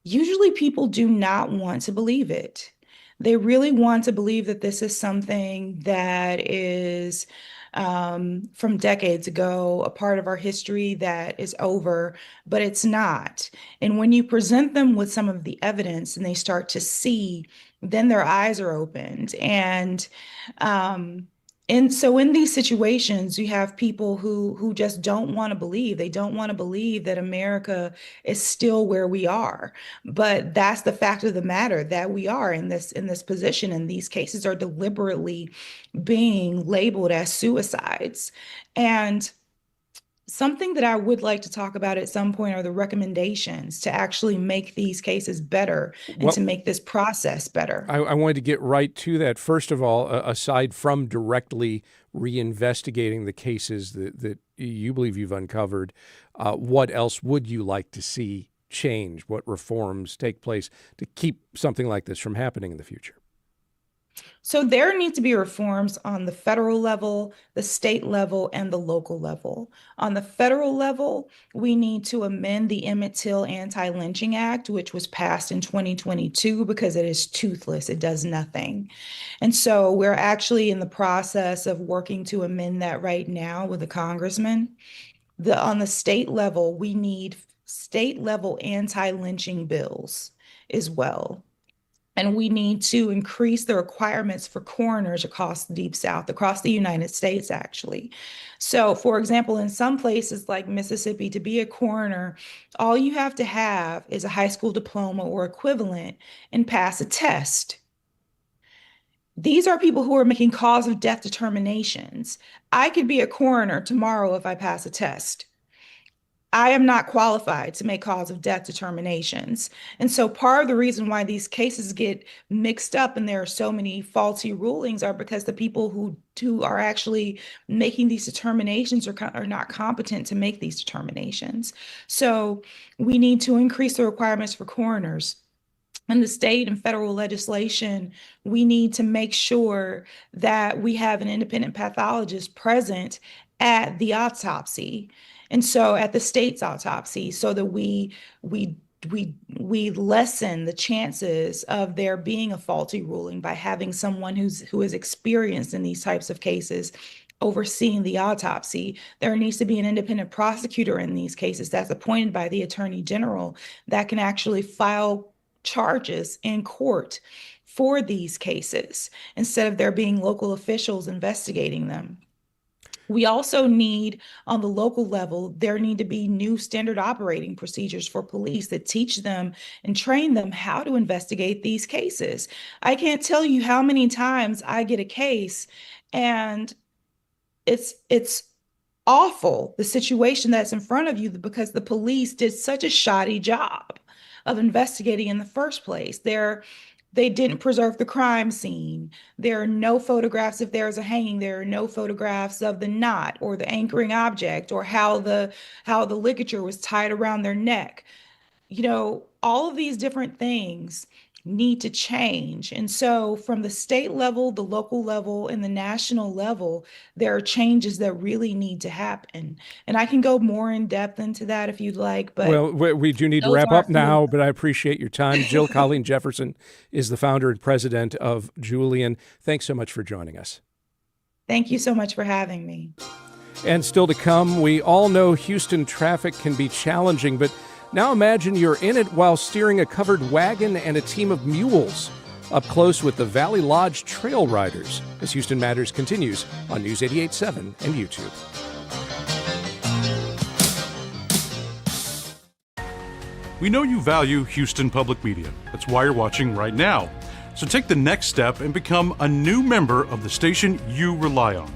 usually people do not want to believe it. They really want to believe that this is something that is from decades ago, a part of our history that is over, but it's not. And when you present them with some of the evidence and they start to see, then their eyes are opened. And so in these situations, you have people who just don't want to believe. They don't want to believe that America is still where we are. But that's the fact of the matter, that we are in this position, and these cases are deliberately being labeled as suicides. And something that I would like to talk about at some point are the recommendations to actually make these cases better and to make this process better. I wanted to get right to that. First of all, aside from directly reinvestigating the cases that you believe you've uncovered, what else would you like to see change? What reforms take place to keep something like this from happening in the future? So there need to be reforms on the federal level, the state level, and the local level. On the federal level, we need to amend the Emmett Till Anti-Lynching Act, which was passed in 2022, because it is toothless. It does nothing. And so we're actually in the process of working to amend that right now with the congressman. On the state level, we need state level anti-lynching bills as well. And we need to increase the requirements for coroners across the Deep South, across the United States, actually. So, for example, in some places like Mississippi, to be a coroner, all you have to have is a high school diploma or equivalent and pass a test. These are people who are making cause of death determinations. I could be a coroner tomorrow if I pass a test. I am not qualified to make cause of death determinations. And so part of the reason why these cases get mixed up and there are so many faulty rulings are because the people who are actually making these determinations are not competent to make these determinations. So we need to increase the requirements for coroners. In the state and federal legislation, we need to make sure that we have an independent pathologist present at the autopsy. And so at the state's autopsy, so that we lessen the chances of there being a faulty ruling by having someone who is experienced in these types of cases overseeing the autopsy. There needs to be an independent prosecutor in these cases that's appointed by the Attorney General that can actually file charges in court for these cases instead of there being local officials investigating them. We also need, on the local level, there need to be new standard operating procedures for police that teach them and train them how to investigate these cases. I can't tell you how many times I get a case and it's awful, the situation that's in front of you, because the police did such a shoddy job of investigating in the first place. They didn't preserve the crime scene. There are no photographs if there's a hanging. There are no photographs of the knot or the anchoring object or how the ligature was tied around their neck. You know, all of these different things need to change. And so from the state level, the local level, and the national level, there are changes that really need to happen. And I can go more in depth into that if you'd like. But well, we do need to wrap up now, but I appreciate your time. Jill Collen Jefferson is the founder and president of JULIAN. Thanks so much for joining us. Thank you so much for having me. And still to come, we all know Houston traffic can be challenging, but now imagine you're in it while steering a covered wagon and a team of mules. Up close with the Valley Lodge Trail Riders as Houston Matters continues on News 88.7 and YouTube. We know you value Houston Public Media. That's why you're watching right now. So take the next step and become a new member of the station you rely on.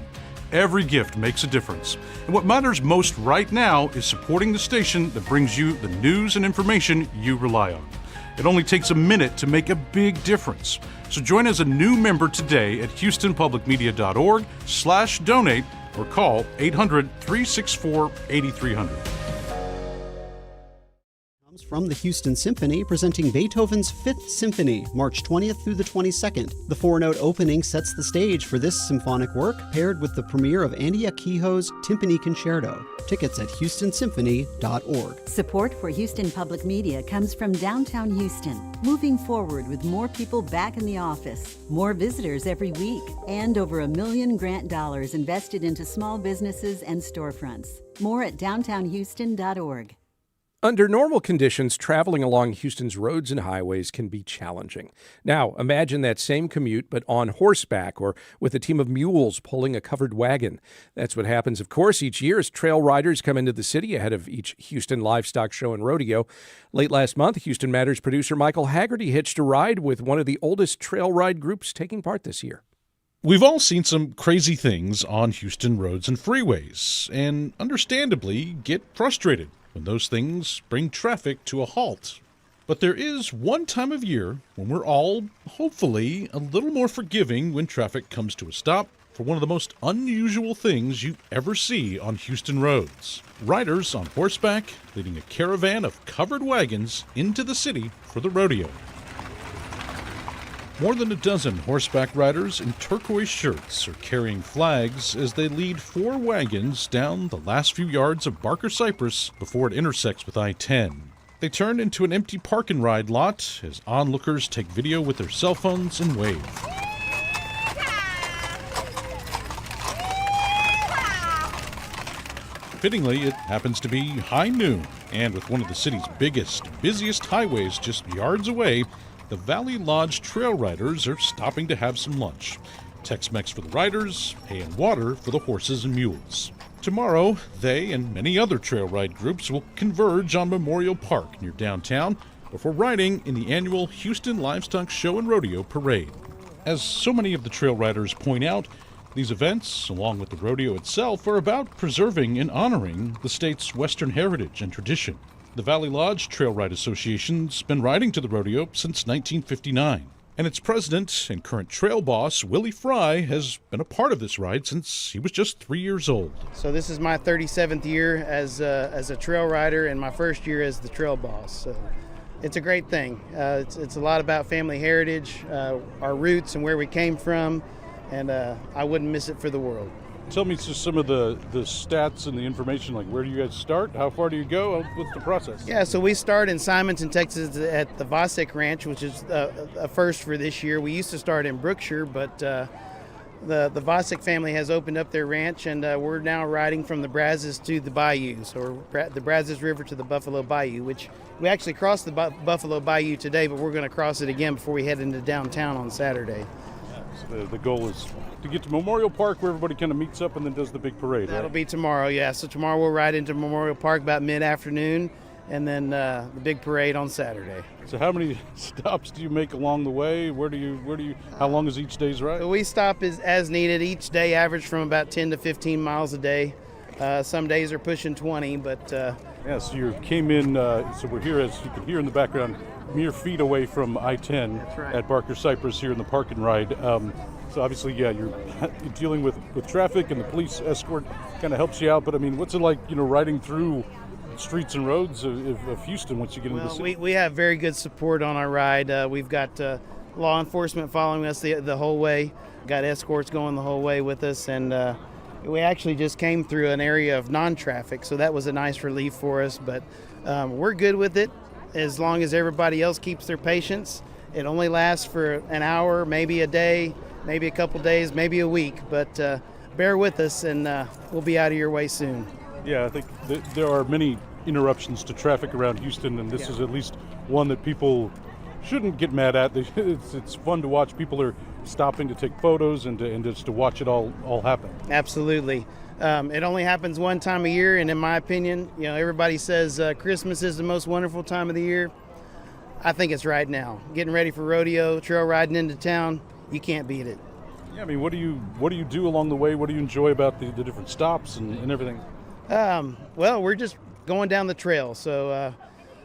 Every gift makes a difference. And what matters most right now is supporting the station that brings you the news and information you rely on. It only takes a minute to make a big difference. So join as a new member today at houstonpublicmedia.org/donate or call 800-364-8300. From the Houston Symphony, presenting Beethoven's Fifth Symphony, March 20th through the 22nd. The four-note opening sets the stage for this symphonic work, paired with the premiere of Andy Akiho's Timpani Concerto. Tickets at houstonsymphony.org. Support for Houston Public Media comes from downtown Houston, moving forward with more people back in the office, more visitors every week, and over $1 million grant dollars invested into small businesses and storefronts. More at downtownhouston.org. Under normal conditions, traveling along Houston's roads and highways can be challenging. Now, imagine that same commute, but on horseback or with a team of mules pulling a covered wagon. That's what happens, of course, each year as trail riders come into the city ahead of each Houston Livestock Show and Rodeo. Late last month, Houston Matters producer Michael Haggerty hitched a ride with one of the oldest trail ride groups taking part this year. We've all seen some crazy things on Houston roads and freeways, and understandably get frustrated when those things bring traffic to a halt. But there is one time of year when we're all, hopefully, a little more forgiving when traffic comes to a stop for one of the most unusual things you ever see on Houston roads. Riders on horseback leading a caravan of covered wagons into the city for the rodeo. More than a dozen horseback riders in turquoise shirts are carrying flags as they lead 4 wagons down the last few yards of Barker Cypress before it intersects with I-10. They turn into an empty park and ride lot as onlookers take video with their cell phones and wave. Fittingly, it happens to be high noon, and with one of the city's biggest, busiest highways just yards away, the Valley Lodge trail riders are stopping to have some lunch. Tex-Mex for the riders, hay and water for the horses and mules. Tomorrow, they and many other trail ride groups will converge on Memorial Park near downtown before riding in the annual Houston Livestock Show and Rodeo Parade. As so many of the trail riders point out, these events, along with the rodeo itself, are about preserving and honoring the state's Western heritage and tradition. The Valley Lodge Trail Ride Association's been riding to the rodeo since 1959, and its president and current trail boss, Willie Fry, has been a part of this ride since he was just 3 years old. So this is my 37th year as a trail rider and my first year as the trail boss. So it's a great thing. It's a lot about family heritage, our roots and where we came from, and I wouldn't miss it for the world. Tell me just some of the stats and the information, like where do you guys start? How far do you go? What's the process? Yeah, so we start in Simonton, Texas at the Vosick Ranch, which is a first for this year. We used to start in Brookshire, but the Vosick family has opened up their ranch, and we're now riding from the Brazos to the Bayou, so the Brazos River to the Buffalo Bayou, which we actually crossed the Buffalo Bayou today, but we're going to cross it again before we head into downtown on Saturday. So the goal is to get to Memorial Park where everybody kind of meets up and then does the big parade, That'll be tomorrow, yeah. So tomorrow we'll ride into Memorial Park about mid-afternoon, and then the big parade on Saturday. So how many stops do you make along the way? Where do you how long is each day's ride? So we stop as needed. Each day average from about 10 to 15 miles a day. Some days are pushing 20, but... Yeah, so you came in, so we're here, as you can hear in the background, mere feet away from I-10 right. at Barker Cypress here in the park and ride. So obviously, yeah, you're dealing with traffic, and the police escort kind of helps you out. But I mean, what's it like, riding through streets and roads of Houston once you get into the city? We have very good support on our ride. We've got law enforcement following us the whole way. Got escorts going the whole way with us, and we actually just came through an area of non-traffic, so that was a nice relief for us. But we're good with it as long as everybody else keeps their patience. It only lasts for an hour, maybe a day, maybe a couple days, maybe a week. But bear with us, and we'll be out of your way soon. Yeah, I think there are many interruptions to traffic around Houston, and this is at least one that people shouldn't get mad at. It's fun to watch. People are stopping to take photos and just to watch it all happen. Absolutely. It only happens one time a year, and in my opinion, everybody says Christmas is the most wonderful time of the year. I think it's right now. Getting ready for rodeo, trail riding into town, you can't beat it. Yeah, I mean, what do you do along the way? What do you enjoy about the different stops and everything? Well, we're just going down the trail, so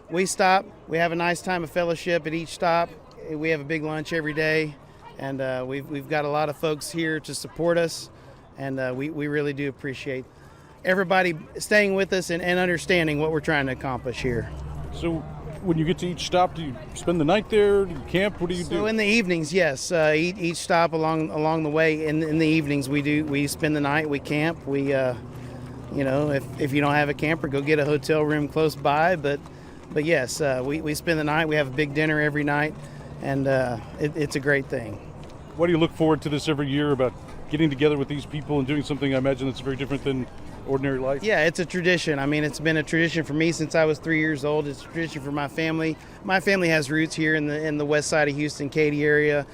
we stop. We have a nice time of fellowship at each stop. We have a big lunch every day, and we've got a lot of folks here to support us, and we really do appreciate everybody staying with us and understanding what we're trying to accomplish here. So when you get to each stop, do you spend the night there? Do you camp? What do you do? So in the evenings, yes. Each stop along the way, in the evenings, we spend the night. We camp. We, if you don't have a camper, go get a hotel room close by. But yes, we spend the night. We have a big dinner every night, and it's a great thing. What do you look forward to this every year about getting together with these people and doing something I imagine that's very different than ordinary life? Yeah, it's a tradition. I mean, it's been a tradition for me since I was 3 years old. It's a tradition for my family. My family has roots here in the west side of Houston, Katy area,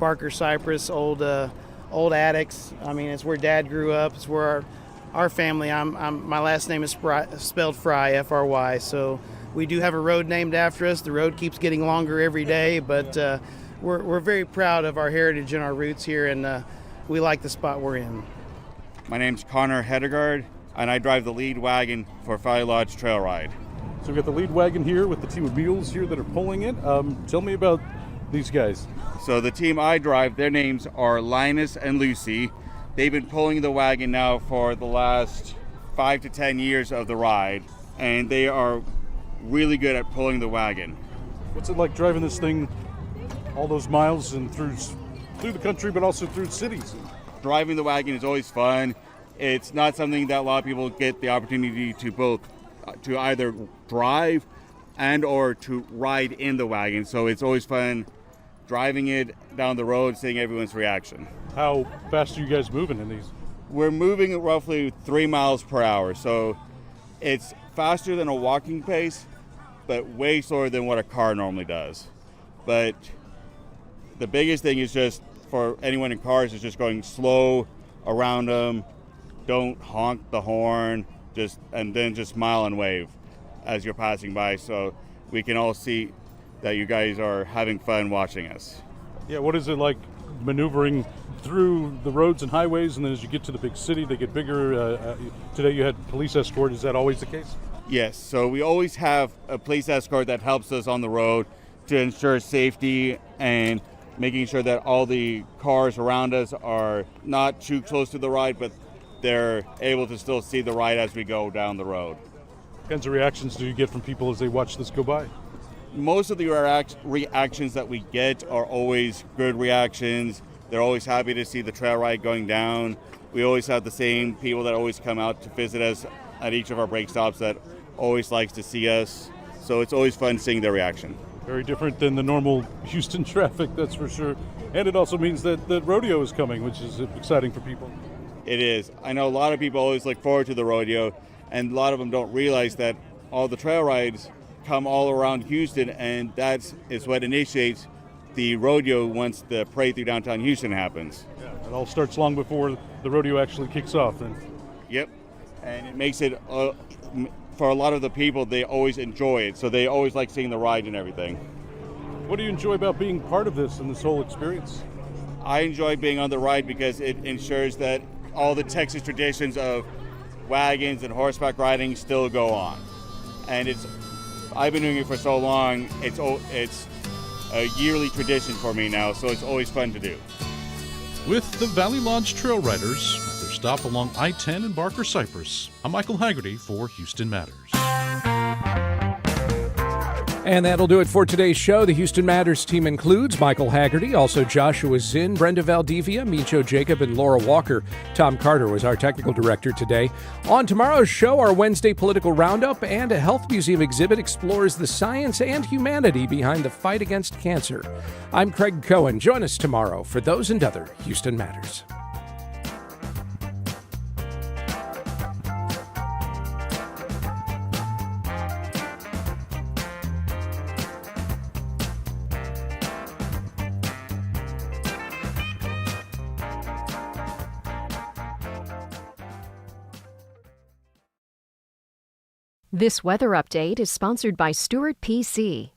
Barker, Cypress, old Addicts. I mean, it's where Dad grew up. It's where our family. My last name is spelled Fry, F-R-Y. So we do have a road named after us. The road keeps getting longer every day, but we're very proud of our heritage and our roots here, and we like the spot we're in. My name's Connor Hedegaard, and I drive the lead wagon for Valley Lodge Trail Ride. So we've got the lead wagon here with the team of mules here that are pulling it. Tell me about these guys. So the team I drive, their names are Linus and Lucy. They've been pulling the wagon now for the last 5 to 10 years of the ride, and they are really good at pulling the wagon. What's it like driving this thing all those miles and through the country, but also through cities? Driving the wagon is always fun. It's not something that a lot of people get the opportunity to either drive and or to ride in the wagon. So it's always fun driving it down the road, seeing everyone's reaction. How fast are you guys moving in these? We're moving at roughly 3 miles per hour. So it's faster than a walking pace, but way slower than what a car normally does. But the biggest thing is just for anyone in cars is just going slow around them. Don't honk the horn, and then just smile and wave as you're passing by, so we can all see that you guys are having fun watching us. Yeah, what is it like maneuvering through the roads and highways, and then as you get to the big city, they get bigger? Today you had police escort. Is that always the case? Yes, so we always have a police escort that helps us on the road to ensure safety and making sure that all the cars around us are not too close to the ride, but they're able to still see the ride as we go down the road. What kinds of reactions do you get from people as they watch this go by? Most of the reactions that we get are always good reactions. They're always happy to see the trail ride going down. We always have the same people that always come out to visit us at each of our break stops that always likes to see us. So it's always fun seeing their reaction. Very different than the normal Houston traffic, that's for sure. And it also means that the rodeo is coming, which is exciting for people. It is. I know a lot of people always look forward to the rodeo, and a lot of them don't realize that all the trail rides come all around Houston, and that is what initiates the rodeo once the parade through downtown Houston happens. Yeah, it all starts long before the rodeo actually kicks off then. Yep, and it makes it, for a lot of the people, they always enjoy it, so they always like seeing the ride and everything. What do you enjoy about being part of this and this whole experience? I enjoy being on the ride because it ensures that all the Texas traditions of wagons and horseback riding still go on. And I've been doing it for so long, it's a yearly tradition for me now, so it's always fun to do. With the Valley Lodge Trail Riders at their stop along I-10 in Barker, Cypress, I'm Michael Haggerty for Houston Matters. And that'll do it for today's show. The Houston Matters team includes Michael Haggerty, also Joshua Zinn, Brenda Valdivia, Micho Jacob, and Laura Walker. Tom Carter was our technical director today. On tomorrow's show, our Wednesday political roundup and a health museum exhibit explores the science and humanity behind the fight against cancer. I'm Craig Cohen. Join us tomorrow for those and other Houston Matters. This weather update is sponsored by Stewart PC.